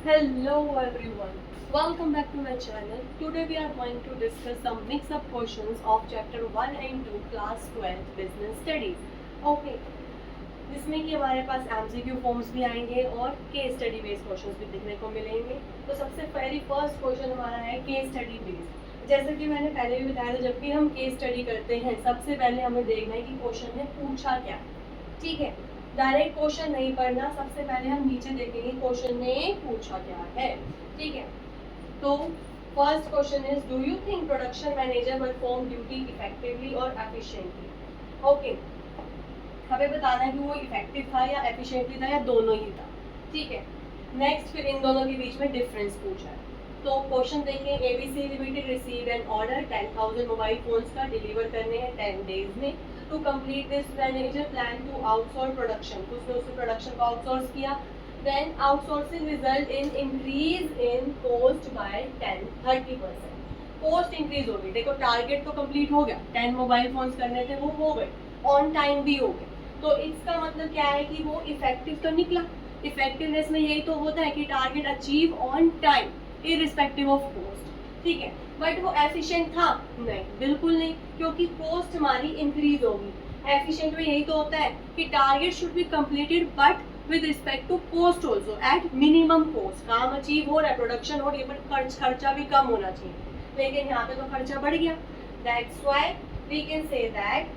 Hello everyone, welcome back to my channel. Today we are going to discuss some mix-up questions of chapter 1 and 2 class 12 business studies. Okay, जिसमें कि हमारे पास MCQ forms भी आएंगे और case study based questions भी देखने को मिलेंगे. तो सबसे पहली फर्स्ट क्वेश्चन हमारा है केस स्टडी बेस्ड. जैसे कि मैंने पहले भी बताया था, जब भी हम केस स्टडी करते हैं सबसे पहले हमें देखना है कि क्वेश्चन में पूछा क्या. ठीक है, डायरेक्ट क्वेश्चन नहीं पढ़ना, सबसे पहले हम नीचे देखेंगे क्वेश्चन में पूछा क्या है. ठीक है, तो first question is, do you think production manager perform duty effectively और एफिशिएंटली. ओके, हमें बताना है कि वो इफेक्टिव था या एफिशिएंटली था या दोनों ही था. ठीक है, नेक्स्ट फिर इन दोनों के बीच में डिफरेंस पूछा है. तो क्वेश्चन देखें, ABC limited receive an order 10,000 mobile phones का डिलीवर करने हैं 10 डेज में. To complete this manager plan to outsource production, तो उसने उससे प्रोडक्शन को आउटसोर्स किया. Then outsourcing result in increase in cost by 30%. Cost increase हो गई. देखो टारगेट तो कंप्लीट हो गया, 10 मोबाइल फोन्स करने थे वो हो गए, ऑन टाइम भी हो गए. तो इसका मतलब क्या है कि वो इफेक्टिव तो निकला. इफेक्टिवनेस में यही तो होता है कि target achieve on time irrespective of cost. ठीक है, बट वो एफिशिएंट था नहीं, बिल्कुल नहीं, क्योंकि कॉस्ट हमारी इंक्रीज होगी. एफिशिएंट में यही तो होता है कि target should be completed but with respect to cost also at minimum cost. काम अचीव हो रहा है, प्रोडक्शन हो रही है, बट खर्चा भी कम होना चाहिए. लेकिन यहाँ पे तो खर्चा बढ़ गया. That's why we can say that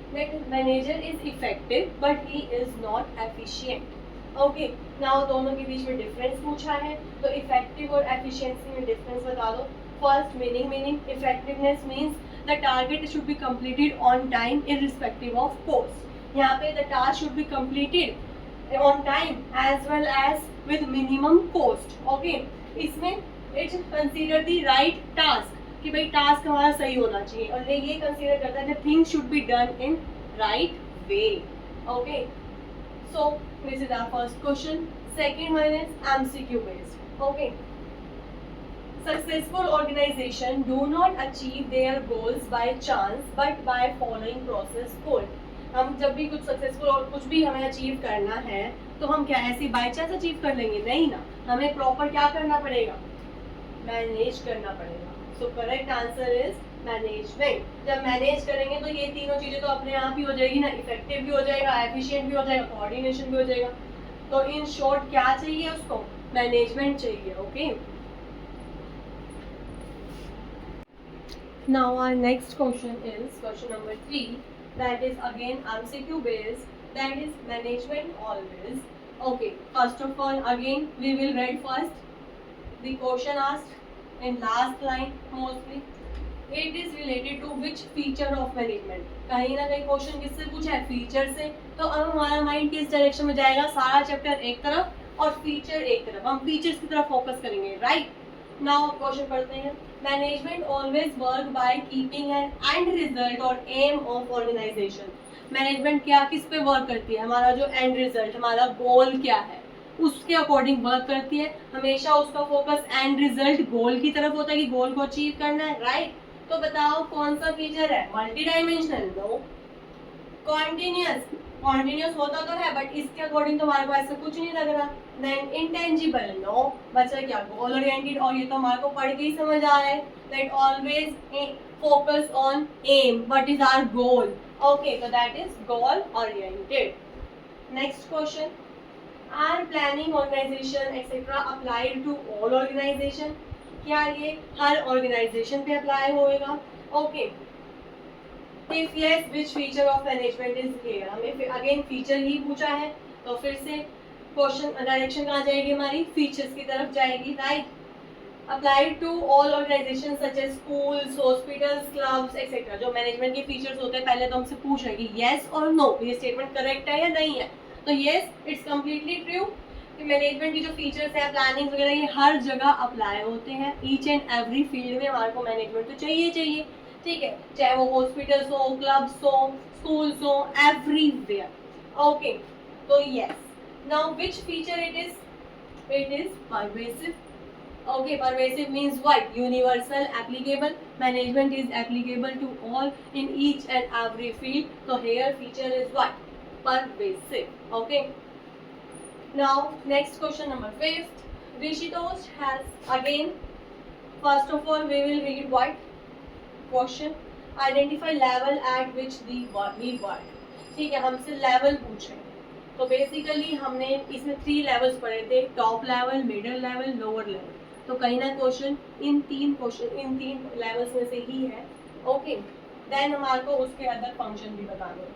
manager is effective but he is not efficient. Okay, now दोनों के बीच में डिफरेंस पूछा है, तो इफेक्टिव और एफिशिएंसी में डिफरेंस बता दो. First meaning effectiveness means the target should be completed on time irrespective of cost. यहाँ पे the task should be completed on time as well as with minimum cost. Okay, इसमें it's consider the right task कि भाई task हमारा सही होना चाहिए, और ये कंसीडर करता है कि things should be done in right way. Okay, so this is our first question. Second one is MCQ based. Okay, successful organisation do not achieve their goals by chance but by following process code. हम जब भी कुछ successful और कुछ भी हमें achieve करना है तो हम क्या ऐसे बाय चांस अचीव कर लेंगे? नहीं ना, हमें प्रॉपर क्या करना पड़ेगा? मैनेज करना पड़ेगा. So correct answer is management. जब मैनेज करेंगे तो ये तीनों चीजें तो अपने आप ही हो जाएगी ना. इफेक्टिव भी हो जाएगा, एफिशिएंट भी हो जाएगा, कोऑर्डिनेशन भी हो जाएगा. तो इन शॉर्ट क्या चाहिए उसको? मैनेजमेंट चाहिए. Okay, now our next question is question number 3, that is again MCQ based, that is management always. Okay, first of all again we will read first the question asked in last line mostly. It is related to which feature of management. कहीं ना कहीं question किससे पूछा है? Feature से. तो अब हमारा माइंड किस डायरेक्शन में जाएगा? सारा चैप्टर एक तरफ और फीचर एक तरफ, हम फीचर्स की तरफ फोकस करेंगे. राइट, नाउ क्वेश्चन पढ़ते हैं. Management always work by keeping an and result और एम ऑफ ऑर्गेनाइजेशन. मैनेजमेंट क्या किस पे वर्क करती है? हमारा जो एंड रिजल्ट, हमारा गोल क्या है, उसके अकॉर्डिंग वर्क करती है. हमेशा उसका फोकस एंड रिजल्ट गोल की तरफ होता है कि गोल को अचीव करना है. राइट, तो बताओ कौन सा फीचर है? Multi dimensional? No. Continuous? Continuous होता तो है बट इसके अकॉर्डिंग तो हमारे को ऐसा कुछ नहीं लग रहा. Then intangible? नो. बचा क्या? गोल ओरिएंटेड, और ये तो हमारे को पढ़ के ही समझ आ रहा है. That always focus on aim, what is our goal. Okay, तो that is goal oriented. Next question, are planning organisation etcetera applied to all organisation. क्या ये हर ऑर्गेनाइजेशन पे अप्लाई होएगा? Okay, if yes which feature of management is here. हमें again feature ही पूछा है, तो फिर से क्वेश्चन डायरेक्शन कहाँ जाएगी? हमारी फीचर्स की तरफ जाएगी. Right, applied to all organisation such as schools, hospitals, clubs etcetera. जो मैनेजमेंट के फीचर्स होते हैं पहले तो हमसे पूछ रहे कि येस और नो, ये स्टेटमेंट करेक्ट है या नहीं है. तो येस, इट्स कम्प्लीटली ट्रू कि मैनेजमेंट की जो फीचर्स है, प्लानिंग वगैरह, ये हर जगह अप्लाई होते हैं. ईच एंड एवरी फील्ड में हमारे को मैनेजमेंट तो चाहिए. ठीक है, चाहे वो हॉस्पिटल्स हो, क्लब्स हो, स्कूल्स हो, एवरीवेयर. ओके, तो yes. Now which feature it is? It is pervasive. Okay, pervasive means what? Universal, applicable. Management is applicable to all in each and every field. So here feature is what? Pervasive. Okay. Now next question number 5th. Rishitosh has again, first of all we will read what question, identify level at which we work. ठीक है, हमसे level पूछ रहे हैं, तो basically हमने इसमें 3 levels पढ़े थे, top level, middle level, lower level. तो कहीं ना क्वेश्चन इन तीन लेवल्स में से ही है। ओके, देन हमारे को उसके अंदर फंक्शन भी बता दो।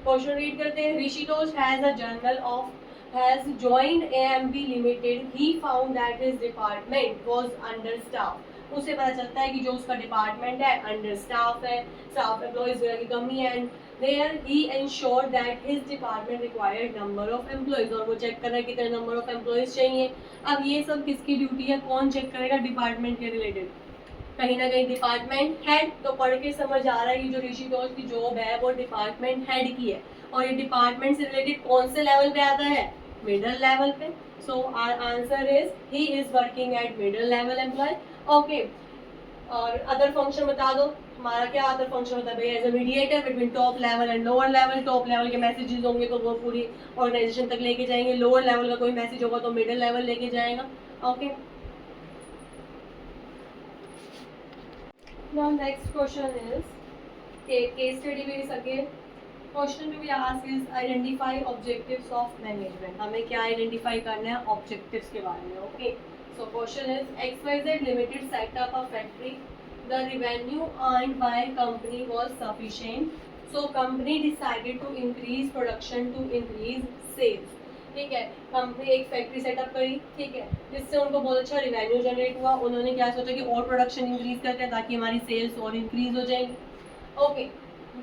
क्वेश्चन रीड करते हैं। Rishitosh has a journal of has joined AMB Limited. He found that his department was understaffed. उसे पता चलता है कि जो उसका डिपार्टमेंट है अंडर स्टाफ है, स्टाफ एम्प्लॉइज वगैरह की कमी है, and there he ensured that his department required number of employees, और वो चेक कर रहा है कितने नंबर ऑफ एम्प्लॉइज चाहिए। अब ये सब किसकी ड्यूटी है, कौन चेक करेगा, डिपार्टमेंट के रिलेटेड, कहीं ना कहीं डिपार्टमेंट हेड। तो पढ़ के समझ आ रहा है कि जो ऋषितोष की जॉब है वो डिपार्टमेंट हेड की है, और ये डिपार्टमेंट से रिलेटेड कौन से लेवल पे आता है, मिडिल लेवल पे। So our answer is he is working at middle level employ. Okay, और अदर फंक्शन बता दो, हमारा क्या अदर फंक्शन होता है भैया, as a mediator between top level and lower level. Top level के मैसेजेस होंगे तो वो पूरी ऑर्गेनाइजेशन तक लेके जाएंगे, लोअर लेवल का कोई मैसेज होगा तो मिडिल लेवल लेके जाएगा। Okay, now next question is case study based again. Question to be asked is identify objectives of management. हमें क्या identify करना है, objectives के बारे में। Okay, so question is XYZ Limited set up a factory. The revenue earned by company was sufficient, so company decided to increase production to increase sales. ठीक है, company एक फैक्ट्री सेटअप करी, ठीक है, जिससे उनको बहुत अच्छा रिवेन्यू जनरेट हुआ। उन्होंने क्या सोचा कि और प्रोडक्शन इंक्रीज करते हैं ताकि हमारी सेल्स और इंक्रीज हो जाएंगी। Okay,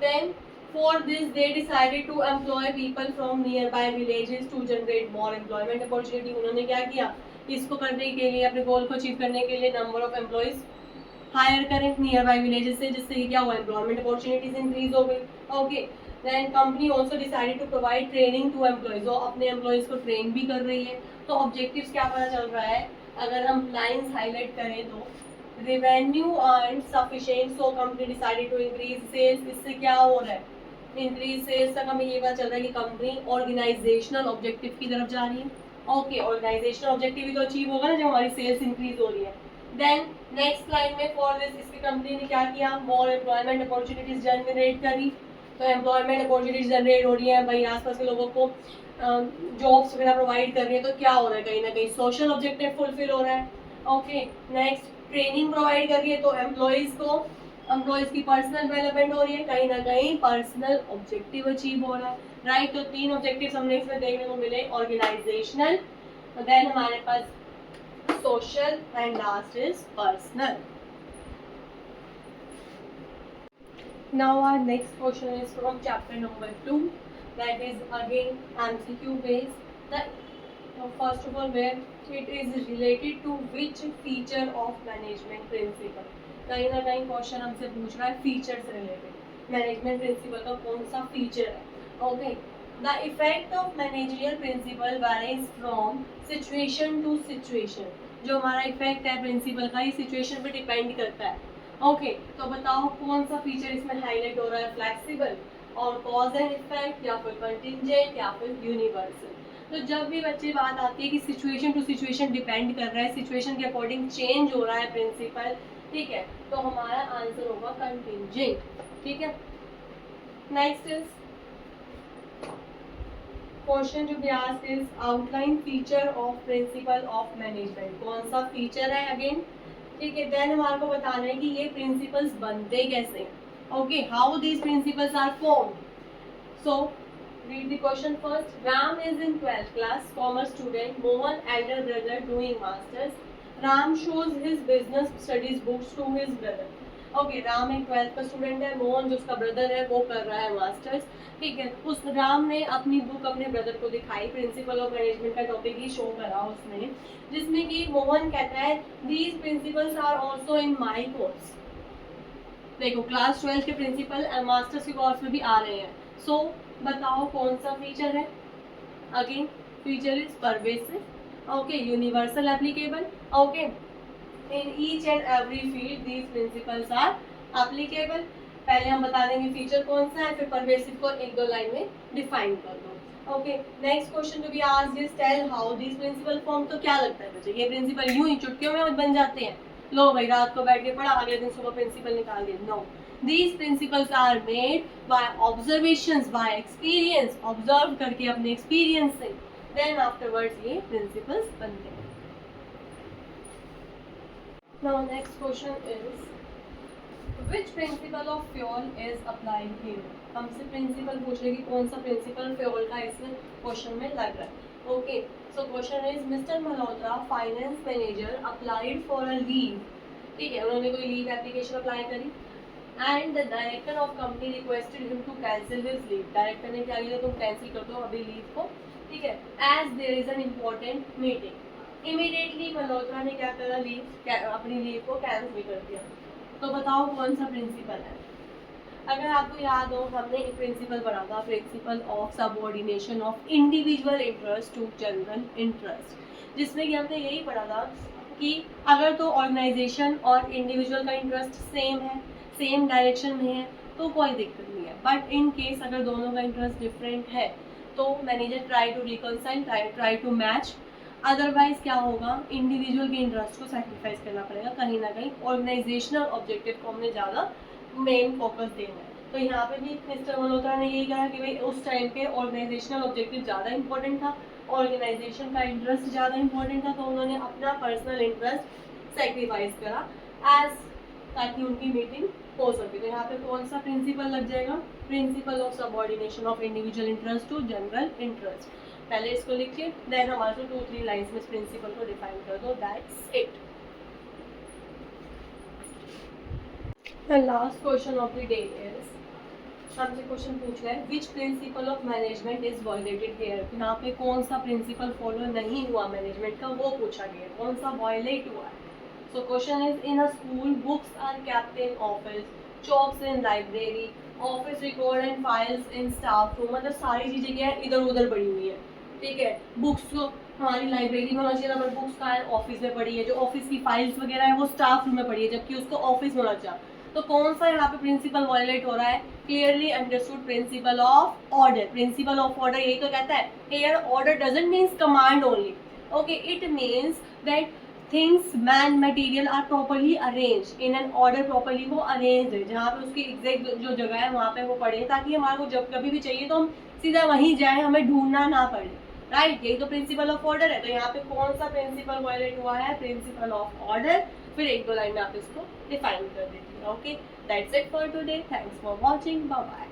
then for this they decided to employ people from near by villages to generate more employment opportunity. उन्होंने क्या किया, इसको करने के लिए, अपने गोल को अचीव करने के लिए नंबर ऑफ एम्प्लॉयज हायर करें नियर बाय विलेजेस से, जिससे कि क्या हुआ, एम्प्लॉयमेंट अपॉर्चुनिटीज इंक्रीज हो गई। Okay, then company also decided to provide training to employees, वो अपने एम्प्लॉयज को ट्रेन भी कर रही है। तो ऑब्जेक्टिव्स क्या पता चल रहा है, अगर हम लाइंस हाईलाइट करें तो revenue earned sufficient, so company decided to increase sales. इससे क्या हो रहा है, इंक्रीज सेल्स तक हमें ये पता चल रहा है कि कंपनी ऑर्गेनाइजेशनल ऑब्जेक्टिव की तरफ जा रही है। ओके, ऑर्गेनाइजेशनल ऑब्जेक्टिव भी तो अचीव होगा ना जब हमारी सेल्स इंक्रीज हो रही है। देन नेक्स्ट लाइन में फॉर दिस, इसकी कंपनी ने क्या किया, मोर एम्प्लॉयमेंट अपॉर्चुनिटीज जनरेट करी। तो एम्प्लॉयमेंट अपॉर्चुनिटीज जनरेट हो रही है भाई, आसपास के लोगों को जॉब्स वगैरह प्रोवाइड कर रही है, तो क्या हो रहा है, कहीं ना कहीं सोशल ऑब्जेक्टिव फुलफिल हो रहा है। ओके, नेक्स्ट ट्रेनिंग प्रोवाइड कर रही है, तो एम्प्लॉयज की पर्सनल डेवलपमेंट हो रही है, कहीं ना कहीं पर्सनल ऑब्जेक्टिव अचीव हो रहा है। राइट, तो 3 ऑब्जेक्टिव्स हमने इसमें देखने को मिले, ऑर्गेनाइजेशनल, देन हमारे पास social, and last is personal. Now our next question is from chapter number 2, that is again MCQ based. The first of all, where it is related to which feature of management principle. कहीं ना कहीं question हमसे पूछ रहा है feature से related, management principal का कौन सा फीचर है। Okay, the effect of managerial principle varies from situation to situation. जो हमारा इफेक्ट है प्रिंसिपल का, ये सिचुएशन पे डिपेंड करता है। ओके, तो बताओ कौन सा फीचर इसमें हाईलाइट हो रहा है, फ्लेक्सिबल और कॉज एंड इफेक्ट, या फिर कंटिंजेंट, या फिर यूनिवर्सल। तो जब भी बच्चे बात आती है कि सिचुएशन टू सिचुएशन डिपेंड कर रहा है, सिचुएशन के अकॉर्डिंग चेंज हो रहा है प्रिंसिपल, ठीक है, तो हमारा आंसर होगा कंटिंजेंट। ठीक है, next is question to be asked is outline feature of principle of management. कौन सा फीचर है अगेन, ठीक है, देन हमारे को बताना है कि ये प्रिंसिपल्स बनते कैसे हैं। Okay, how these principles are formed. So read the question first. Ram is in 12th class, commerce student. Mohan, elder brother, doing masters. Ram shows his business studies books to his brother. Okay, Ram एक 12th का student है, मोहन जो उसका brother है वो कर रहा है मास्टर्स। ठीक है, उस राम ने अपनी बुक अपने ब्रदर को दिखाई, प्रिंसिपल ऑफ मैनेजमेंट का टॉपिक ही शो करा उसने, जिसमें कि मोहन कहता है these principles are also in my course. देखो, क्लास 12 के प्रिंसिपल मास्टर्स के कोर्स में भी आ रहे हैं। सो बताओ कौन सा फीचर है। Again feature is pervasive, okay, universal applicable, okay, in each and every field these principles are applicable. पहले हम बता देंगे फीचर कौन सा है, फिर परवेसिव को 1-2 लाइन में डिफाइन कर दो। Okay, next question to be asked is tell how this principle form. तो क्या लगता है मुझे ये प्रिंसिपल यूं ही चुटकियों में बन जाते हैं? लो भाई रात को बैठ के पढ़ा, अगले दिन सुबह प्रिंसिपल निकाल दिए? No, these principles are made by observations, by experience, observe करके अपने एक्सपीरियंस से देन आफ्टरवर्ड्स ये प्रिंसिपल्स बनते हैं। Now next question is which principle of fuel is applied here। हमसे प्रिंसिपल पूछ रहे कि कौन सा प्रिंसिपल फ्यूल का इस क्वेश्चन में लग रहा है। Okay, so question is mister Malhotra finance manager applied for a leave. ठीक है, उन्होंने कोई लीव एप्लीकेशन अप्लाई करी and the director of company requested him to cancel his leave. Director ने क्या किया, तुम कैंसिल कर दो अभी लीव को। ठीक है, as there is an important meeting. Immediately Malhotra ने क्या करा, अपनी लीव को कैंसिल कर दिया। तो बताओ कौन सा प्रिंसिपल है? अगर आपको याद हो, हमने एक प्रिंसिपल पढ़ा था, principle of subordination of individual interest to general interest, जिसमें कि हमने यही पढ़ा था कि अगर तो ऑर्गेनाइजेशन और इंडिविजुअल का इंटरेस्ट सेम है, सेम डायरेक्शन में है, तो कोई दिक्कत नहीं है। बट इन केस अगर दोनों का इंटरेस्ट डिफरेंट है तो manager try to reconcile, try to match. Otherwise क्या होगा, इंडिविजुअल के इंटरेस्ट को सैक्रिफाइस करना पड़ेगा, कहीं ना कहीं ऑर्गेनाइजेशनल ऑब्जेक्टिव को हमने ज़्यादा मेन फोकस देना है। तो यहाँ पे भी मिस्टर मल्होत्रा ने यही कहा कि भाई उस टाइम पे ऑर्गेनाइजेशनल ऑब्जेक्टिव ज़्यादा इंपॉर्टेंट था, ऑर्गेनाइजेशन का इंटरेस्ट ज़्यादा इंपॉर्टेंट था, तो उन्होंने अपना पर्सनल इंटरेस्ट सेक्रीफाइस करा एज ताकि उनकी मीटिंग हो सके। तो यहाँ पे कौन सा प्रिंसिपल लग जाएगा, principle of subordination of individual interest to general interest. पहले इसको लिखिए, देन हमारे 2-3 लाइन्स में इस प्रिंसिपल को डिफाइन कर दो, that's it. The last question of the day is, हमसे क्वेश्चन पूछ रहा है which principle of management is violated here. यहाँ पे कौन सा प्रिंसिपल फॉलो नहीं हुआ मैनेजमेंट का, वो पूछा गया, कौन सा वायलेट हुआ है। So question is in a school books are kept in office, chalks in library, office record and files in staff room. मतलब सारी चीजें क्या है, इधर उधर पड़ी हुई है। ठीक है, बुक्स को हमारी लाइब्रेरी में होना चाहिए, बट बुक्स का है ऑफिस में पड़ी है, जो ऑफिस की फाइल्स वगैरह है वो स्टाफ रूम में पड़ी है, जबकि उसको ऑफिस में होना चाहिए। तो कौन सा यहाँ पे प्रिंसिपल वायलेट हो रहा है, clearly understood principle of order. Principle of order यही तो कहता है, here order doesn't means command only, okay, it means that things man material are properly arrange in an order, properly वो अरेंज है, जहाँ पे उसकी एग्जैक्ट जो जगह है वहाँ पे वो पड़े, ताकि हमारे को जब कभी भी चाहिए तो हम सीधा वहीं जाए, हमें ढूंढना ना पड़े। राइट, यही तो प्रिंसिपल ऑफ ऑर्डर है। तो यहाँ पे कौन सा प्रिंसिपल वायलेट हुआ है, प्रिंसिपल ऑफ ऑर्डर। फिर 1-2 लाइन में आप इसको डिफाइन कर दीजिए। Okay, that's it for today, thanks for watching, bye bye.